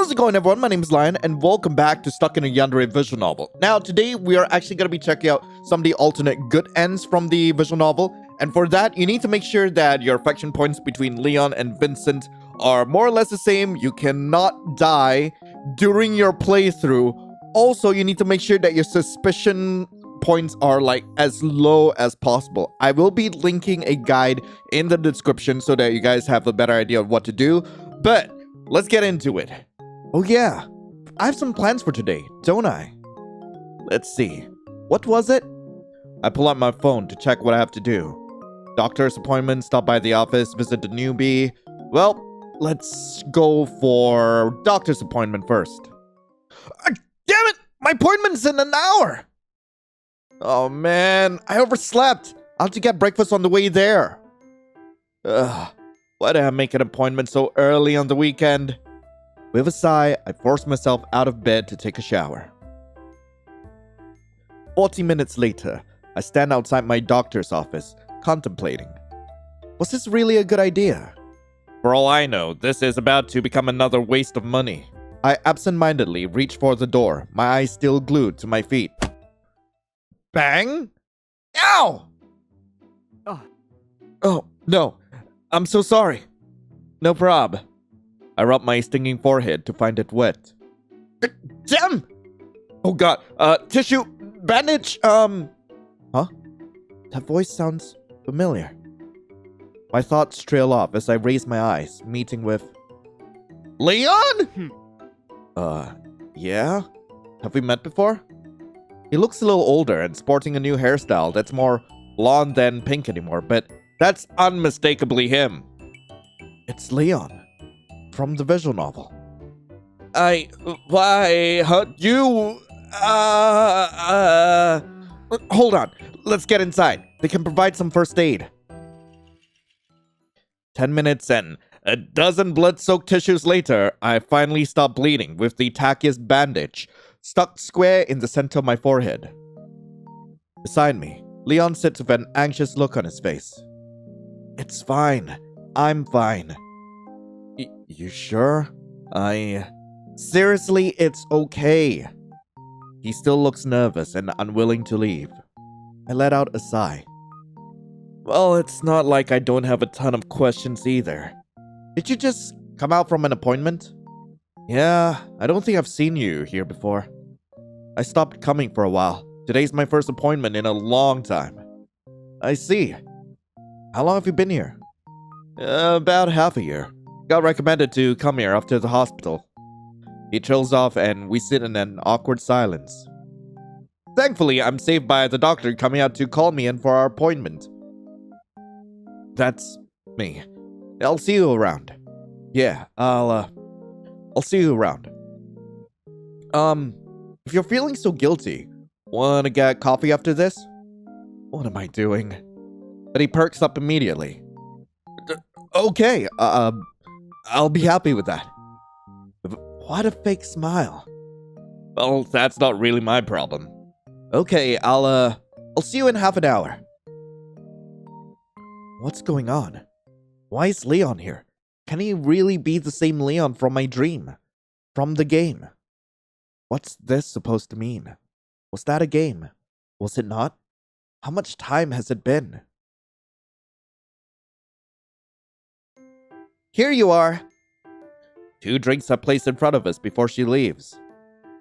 How's it going, everyone? My name is Lion, and welcome back to Stuck in a Yandere visual novel. Now, today we are actually going to be checking out some of the alternate good ends from the visual novel. And for that, you need to make sure that your affection points between Leon and Vincent are more or less the same. You cannot die during your playthrough. Also, you need to make sure that your suspicion points are like as low as possible. I will be linking a guide in the description so that you guys have a better idea of what to do. But let's get into it. Oh yeah, I have some plans for today, don't I? Let's see. What was it? I pull out my phone to check what I have to do. Doctor's appointment, stop by the office, visit the newbie. Well, let's go for doctor's appointment first. Damn it! My appointment's in an hour! Oh man, I overslept. I'll have to get breakfast on the way there. Ugh, why did I make an appointment so early on the weekend? With a sigh, I force myself out of bed to take a shower. 40 minutes later, I stand outside my doctor's office, contemplating. Was this really a good idea? For all I know, this is about to become another waste of money. I absent-mindedly reach for the door, my eyes still glued to my feet. Bang! Ow! Oh, no. I'm so sorry. No prob. I rub my stinging forehead to find it wet. Damn! Oh god, tissue, bandage, Huh? That voice sounds familiar. My thoughts trail off as I raise my eyes, meeting with... Leon? Yeah? Have we met before? He looks a little older and sporting a new hairstyle that's more blonde than pink anymore, but that's unmistakably him. It's Leon. From the visual novel. Hold on. Let's get inside. They can provide some first aid. 10 minutes and a dozen blood-soaked tissues later, I finally stop bleeding with the tackiest bandage stuck square in the center of my forehead. Beside me, Leon sits with an anxious look on his face. It's fine. I'm fine. You sure? Seriously, it's okay. He still looks nervous and unwilling to leave. I let out a sigh. Well, it's not like I don't have a ton of questions either. Did you just come out from an appointment? Yeah, I don't think I've seen you here before. I stopped coming for a while. Today's my first appointment in a long time. I see. How long have you been here? About half a year. Got recommended to come here after the hospital. He trails off and we sit in an awkward silence. Thankfully, I'm saved by the doctor coming out to call me in for our appointment. That's me. I'll see you around. Yeah, I'll see you around. If you're feeling so guilty, wanna get coffee after this? What am I doing? But he perks up immediately. Okay, I'll be happy with that. What a fake smile. Well, that's not really my problem. Okay, I'll see you in half an hour. What's going on? Why is Leon here? Can he really be the same Leon from my dream? From the game? What's this supposed to mean? Was that a game? Was it not? How much time has it been? Here you are. 2 drinks are placed in front of us before she leaves.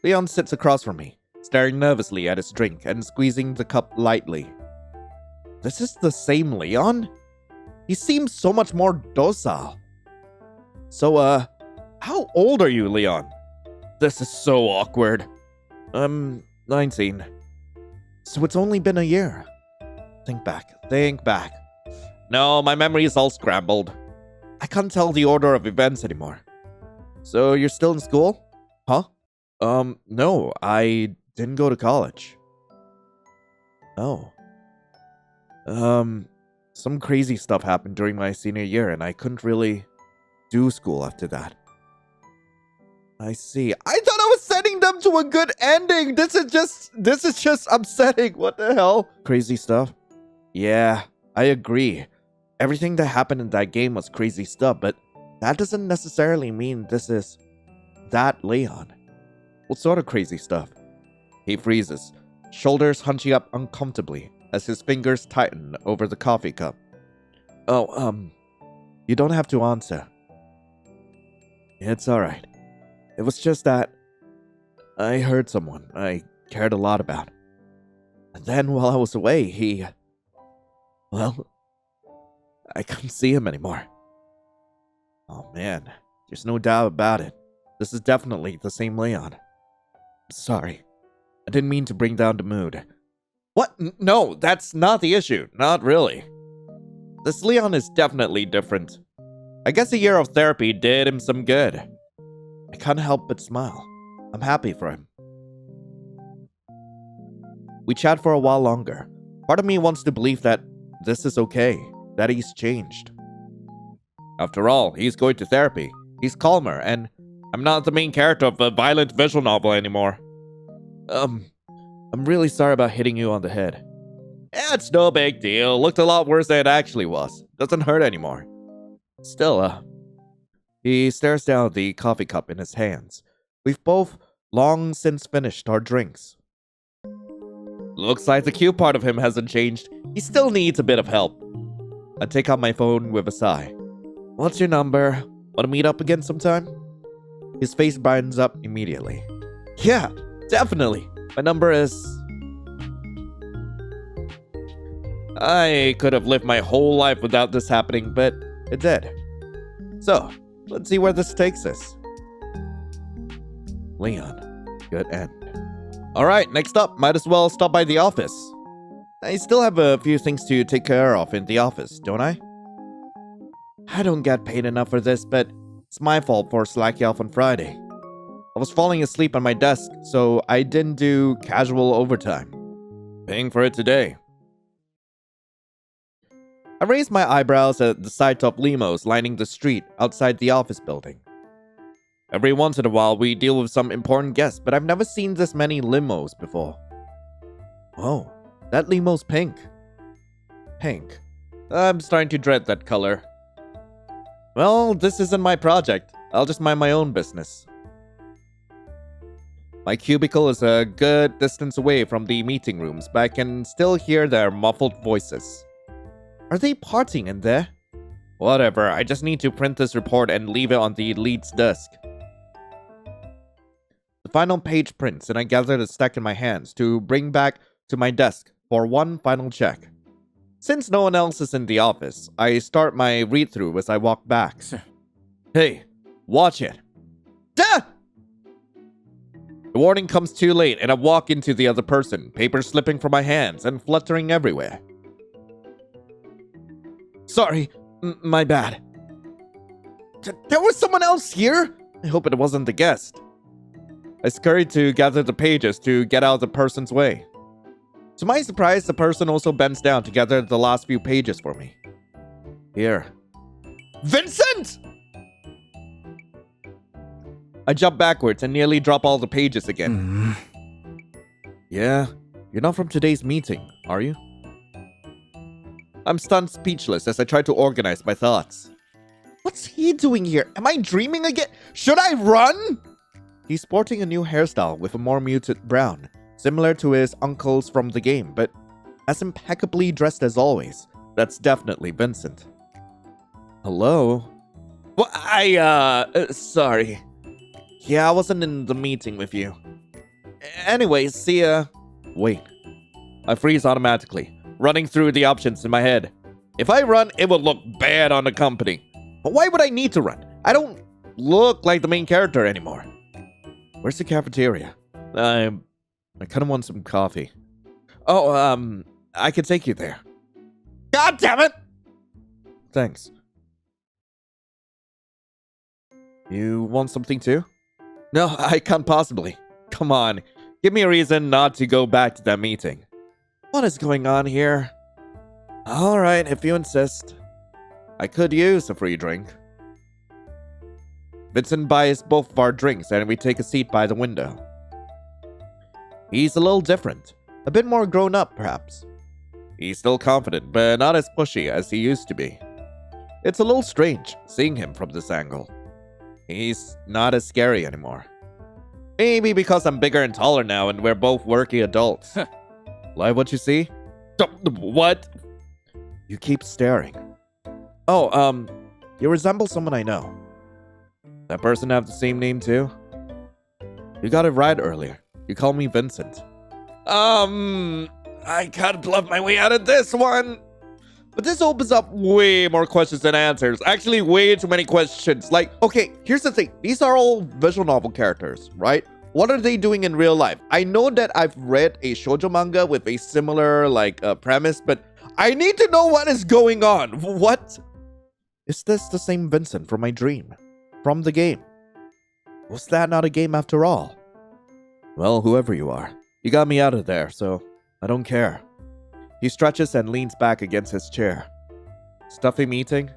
Leon sits across from me, staring nervously at his drink and squeezing the cup lightly. This is the same Leon? He seems so much more docile. So, how old are you, Leon? This is so awkward. I'm 19. So it's only been a year. Think back. No, my memory is all scrambled. I can't tell the order of events anymore. So you're still in school? Huh? No, I didn't go to college. Oh. Some crazy stuff happened during my senior year and I couldn't really do school after that. I see. I thought I was sending them to a good ending. This is just upsetting. What the hell? Crazy stuff? Yeah, I agree. Everything that happened in that game was crazy stuff, but that doesn't necessarily mean this is that Leon? What sort of crazy stuff? He freezes, shoulders hunching up uncomfortably as his fingers tighten over the coffee cup. Oh, you don't have to answer. It's alright. It was just that I heard someone I cared a lot about. And then while I was away, well, I couldn't see him anymore. Oh man, there's no doubt about it. This is definitely the same Leon. Sorry. I didn't mean to bring down the mood. What? No, that's not the issue. Not really. This Leon is definitely different. I guess a year of therapy did him some good. I can't help but smile. I'm happy for him. We chat for a while longer. Part of me wants to believe that this is okay, that he's changed. After all, he's going to therapy. He's calmer, and I'm not the main character of a violent visual novel anymore. I'm really sorry about hitting you on the head. It's no big deal. Looked a lot worse than it actually was. Doesn't hurt anymore. Still, he stares down at the coffee cup in his hands. We've both long since finished our drinks. Looks like the cute part of him hasn't changed. He still needs a bit of help. I take out my phone with a sigh. What's your number? Want to meet up again sometime? His face brightens up immediately. Yeah, definitely. My number is... I could have lived my whole life without this happening, but it did. So, let's see where this takes us. Leon, good end. Alright, next up, might as well stop by the office. I still have a few things to take care of in the office, don't I? I don't get paid enough for this, but it's my fault for slacking off on Friday. I was falling asleep on my desk, so I didn't do casual overtime. Paying for it today. I raised my eyebrows at the sight of limos lining the street outside the office building. Every once in a while, we deal with some important guests, but I've never seen this many limos before. Oh, that limo's pink. Pink. I'm starting to dread that color. Well, this isn't my project. I'll just mind my own business. My cubicle is a good distance away from the meeting rooms, but I can still hear their muffled voices. Are they partying in there? Whatever, I just need to print this report and leave it on the lead's desk. The final page prints, and I gather the stack in my hands to bring back to my desk for one final check. Since no one else is in the office, I start my read-through as I walk back. Hey, watch it. Duh! The warning comes too late, and I walk into the other person, paper slipping from my hands and fluttering everywhere. Sorry, my bad. There was someone else here? I hope it wasn't the guest. I scurried to gather the pages to get out of the person's way. To my surprise, the person also bends down to gather the last few pages for me. Here. Vincent! I jump backwards and nearly drop all the pages again. Yeah, you're not from today's meeting, are you? I'm stunned speechless as I try to organize my thoughts. What's he doing here? Am I dreaming again? Should I run? He's sporting a new hairstyle with a more muted brown, similar to his uncle's from the game, but as impeccably dressed as always. That's definitely Vincent. Hello? Well, sorry. Yeah, I wasn't in the meeting with you. Anyway, see ya. Wait. I freeze automatically, running through the options in my head. If I run, it will look bad on the company. But why would I need to run? I don't look like the main character anymore. Where's the cafeteria? I kind of want some coffee. Oh, I can take you there. God damn it! Thanks. You want something too? No, I can't possibly. Come on, give me a reason not to go back to that meeting. What is going on here? Alright, if you insist. I could use a free drink. Vincent buys both of our drinks and we take a seat by the window. He's a little different. A bit more grown up, perhaps. He's still confident, but not as pushy as he used to be. It's a little strange seeing him from this angle. He's not as scary anymore. Maybe because I'm bigger and taller now and we're both working adults. Like what you see? What? You keep staring. Oh, you resemble someone I know. That person have the same name too? You got it right earlier. You called me Vincent. I can't bluff my way out of this one. But this opens up way more questions than answers. Actually, way too many questions. Like, okay, here's the thing. These are all visual novel characters, right? What are they doing in real life? I know that I've read a shoujo manga with a similar, premise, but I need to know what is going on. What? Is this the same Vincent from my dream? From the game? Was that not a game after all? Well, whoever you are, you got me out of there, so I don't care. He stretches and leans back against his chair. Stuffy meeting?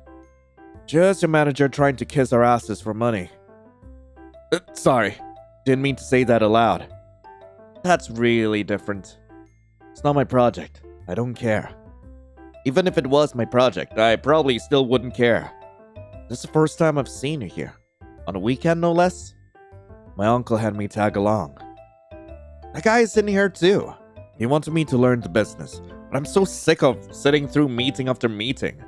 Just your manager trying to kiss our asses for money. Sorry, didn't mean to say that aloud. That's really different. It's not my project. I don't care. Even if it was my project, I probably still wouldn't care. This is the first time I've seen her here. On a weekend, no less. My uncle had me tag along. That guy is in here too. He wanted me to learn the business, but I'm so sick of sitting through meeting after meeting.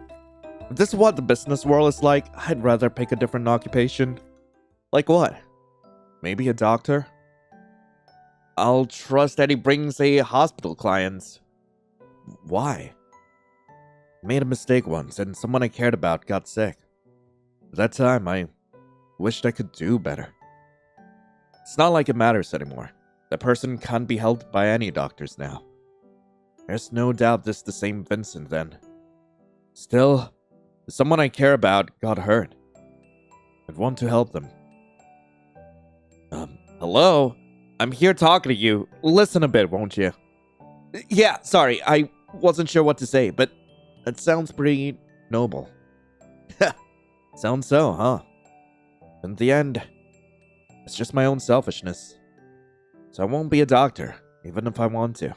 If this is what the business world is like, I'd rather pick a different occupation. Like what? Maybe a doctor? I'll trust that he brings a hospital clients. Why? I made a mistake once and someone I cared about got sick. At that time, I wished I could do better. It's not like it matters anymore. The person can't be helped by any doctors now. There's no doubt this is the same Vincent then. Still, someone I care about got hurt. I'd want to help them. Hello? I'm here talking to you. Listen a bit, won't you? Yeah, sorry, I wasn't sure what to say, but that sounds pretty noble. Sounds so, huh? In the end, it's just my own selfishness. So I won't be a doctor, even if I want to.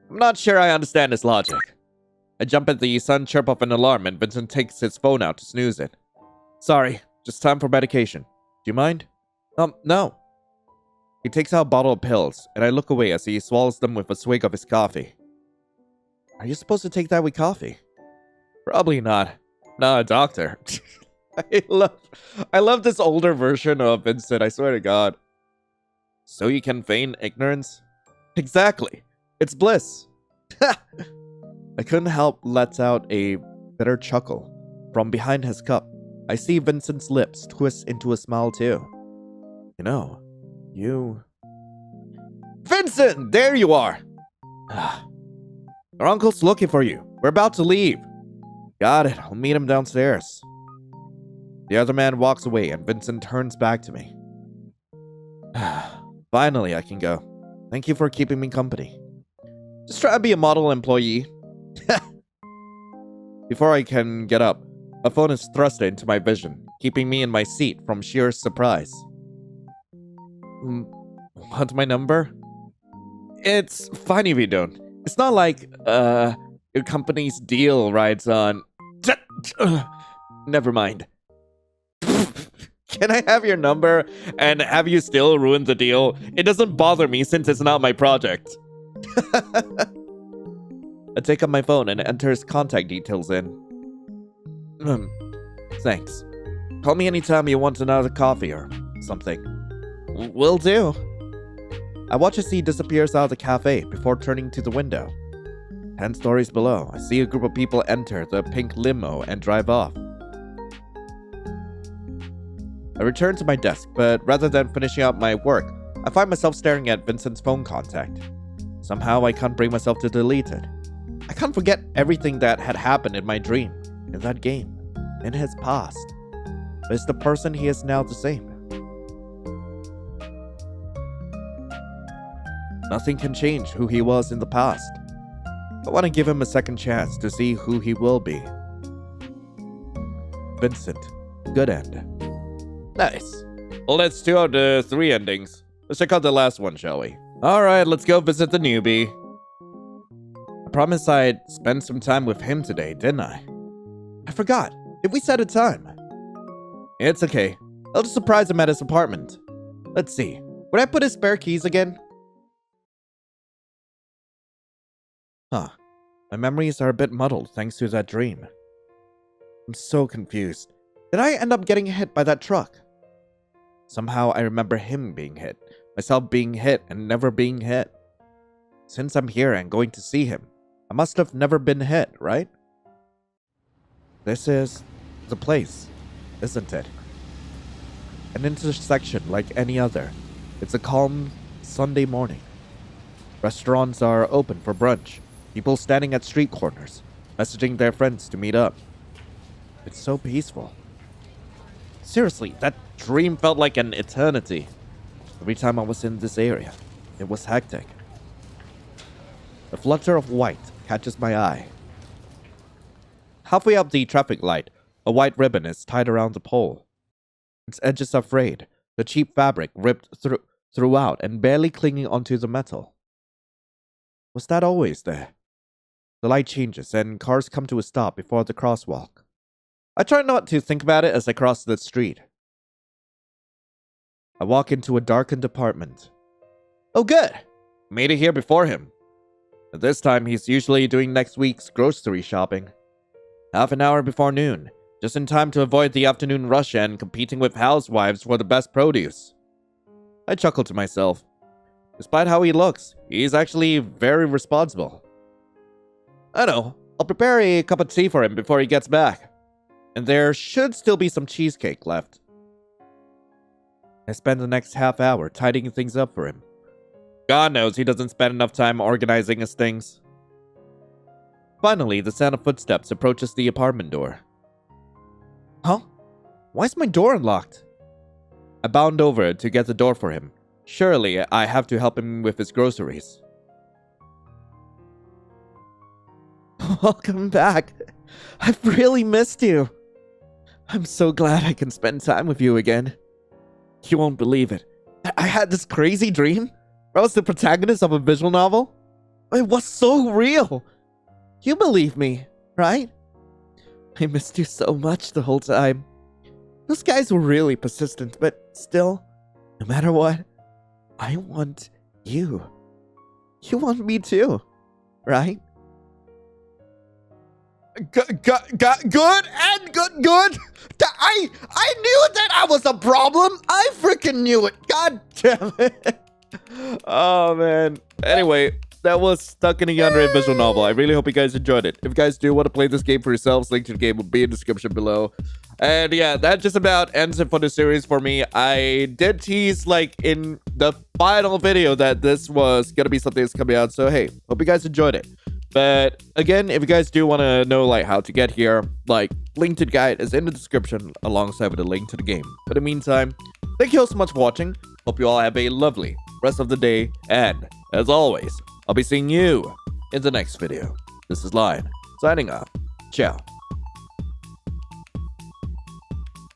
I'm not sure I understand this logic. I jump at the sudden chirp of an alarm and Vincent takes his phone out to snooze it. Sorry, just time for medication. Do you mind? No. He takes out a bottle of pills, and I look away as he swallows them with a swig of his coffee. Are you supposed to take that with coffee? Probably not. Not a doctor. I love this older version of Vincent, I swear to God. So you can feign ignorance? Exactly. It's bliss. I couldn't help let out a bitter chuckle. From behind his cup, I see Vincent's lips twist into a smile too. You know, you... Vincent! There you are! Our uncle's looking for you. We're about to leave. Got it. I'll meet him downstairs. The other man walks away and Vincent turns back to me. Finally, I can go. Thank you for keeping me company. Just try to be a model employee. Before I can get up, a phone is thrust into my vision, keeping me in my seat from sheer surprise. Want my number? It's fine if you don't. It's not like, your company's deal rides on... Never mind. Can I have your number and have you still ruin the deal? It doesn't bother me since it's not my project. I take up my phone and enter his contact details in. Thanks. Call me anytime you want another coffee or something. Will do. I watch as he disappears out of the cafe before turning to the window. 10 stories below, I see a group of people enter the pink limo and drive off. I return to my desk, but rather than finishing up my work, I find myself staring at Vincent's phone contact. Somehow I can't bring myself to delete it. I can't forget everything that had happened in my dream, in that game, in his past. But is the person he is now the same? Nothing can change who he was in the past. I want to give him a second chance to see who he will be. Vincent, good end. Nice. Well, let's do out the 3 endings. Let's check out the last one, shall we? Alright, let's go visit the newbie. I promised I'd spend some time with him today, didn't I? I forgot. Did we set a time? It's okay. I'll just surprise him at his apartment. Let's see. Would I put his spare keys again? Huh. My memories are a bit muddled thanks to that dream. I'm so confused. Did I end up getting hit by that truck? Somehow I remember him being hit, myself being hit and never being hit. Since I'm here and going to see him, I must have never been hit, right? This is the place, isn't it? An intersection like any other. It's a calm Sunday morning. Restaurants are open for brunch. People standing at street corners, messaging their friends to meet up. It's so peaceful. Seriously, that dream felt like an eternity. Every time I was in this area, it was hectic. A flutter of white catches my eye. Halfway up the traffic light, a white ribbon is tied around the pole. Its edges are frayed, the cheap fabric ripped throughout and barely clinging onto the metal. Was that always there? The light changes and cars come to a stop before the crosswalk. I try not to think about it as I cross the street. I walk into a darkened apartment. Oh good! Made it here before him. At this time, he's usually doing next week's grocery shopping. Half an hour before noon, just in time to avoid the afternoon rush and competing with housewives for the best produce. I chuckle to myself. Despite how he looks, he's actually very responsible. I know, I'll prepare a cup of tea for him before he gets back. And there should still be some cheesecake left. I spend the next half hour tidying things up for him. God knows he doesn't spend enough time organizing his things. Finally, the sound of footsteps approaches the apartment door. Huh? Why is my door unlocked? I bound over to get the door for him. Surely, I have to help him with his groceries. Welcome back. I've really missed you. I'm so glad I can spend time with you again. You won't believe it. I had this crazy dream. I was the protagonist of a visual novel. It was so real. You believe me, right? I missed you so much the whole time. Those guys were really persistent, but still, no matter what, I want you. You want me too, right? Good and good. I knew that I was a problem. I freaking knew it. God damn it. Oh man. Anyway, that was Stuck in a Yandere visual novel. I really hope you guys enjoyed it. If you guys do want to play this game for yourselves, link to the game will be in the description below. And yeah, that just about ends it for the series for me. I did tease like in the final video that this was gonna be something that's coming out. So hey, hope you guys enjoyed it. But again, if you guys do want to know like how to get here, like link to the guide is in the description alongside with a link to the game. But in the meantime, thank you all so much for watching. Hope you all have a lovely rest of the day. And as always, I'll be seeing you in the next video. This is Lion, signing off. Ciao.